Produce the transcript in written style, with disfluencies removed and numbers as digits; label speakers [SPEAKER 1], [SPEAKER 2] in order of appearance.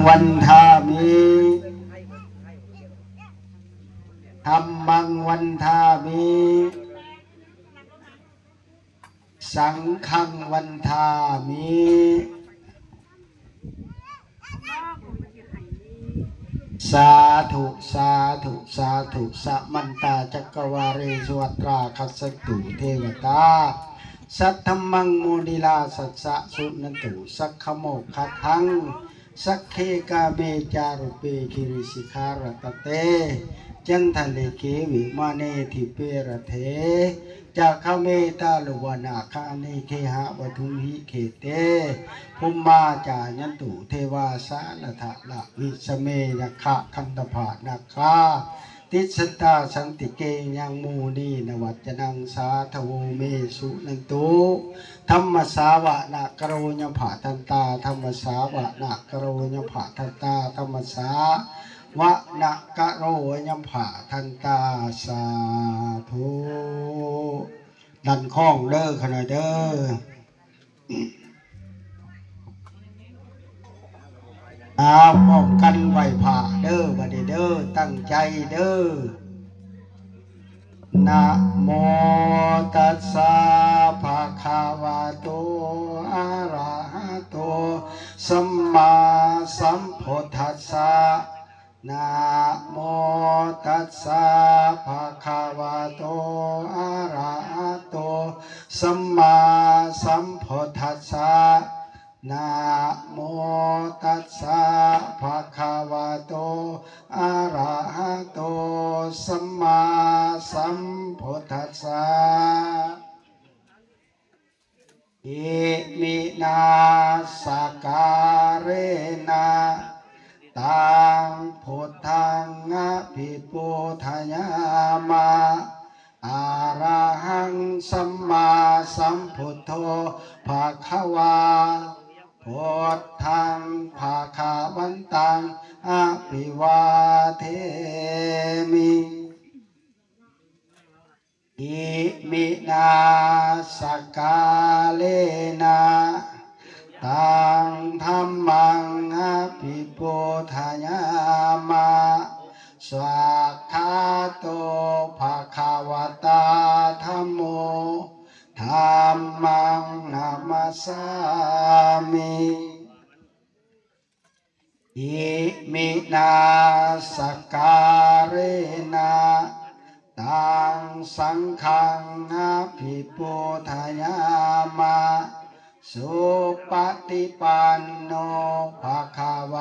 [SPEAKER 1] วันทามิธัมมังวันทามิสังฆังวันทามิสาธุสาธุสาธุสัมมันตาจักรวาเรสวัตราคัสตุเทวตาสัทธมังโมนิลาสัสสะสุนันตุสักขโมกขทังสักเคกาเมจารุเปคิริสิขารตเตจันทะเลเกวิมาเนทิเปรเทจากขเมตาลุวนาคาเนเคหะวทุมหิเขเตภูมิมาจายันตุเทวาสาลทะละวิสเมนะขะคันตภานาคาติสตาสันติเกยังมูนีนวัจนังสาทโวเมสุนันตุธรรมสาวะนะกโรญภาทันตาธรรมสาวะนะกโรญภาทันตาธรรมสาวะนะกโรญภาทันตาสาธุดันข้องเด้อขนาดเด้อป้องกันไหวผ่าเด้อบัดนี้เด้อตั้งใจเด้อนะโมตัสสะภะคะวะโตอะระหะโตสัมมาสัมพุทธัสสะนะโมตัสสะภะคะวะโตอะระหะโตสัมมาสัมพุทธัสสะนะโมตัสสะภะคะวะโตอะระหะโตสัมมาสัมพุทธัสสะอิมินาสการเรนะตังพุทธังอภิปุถยามะอะระหังสัมมาสัมพุทโธภะคะวาพุทธังภะคะวันตังอภิวาเทมิอิมินาสกาเลนะตังธัมมังอภิปุถยามะสวากขาโตภะคะวะตาธัมโมธัมมังนามัสสามิอิมินาสการเรนะตังสังฆังอภิปุถยามะสุปฏิปันโนภะคะวะ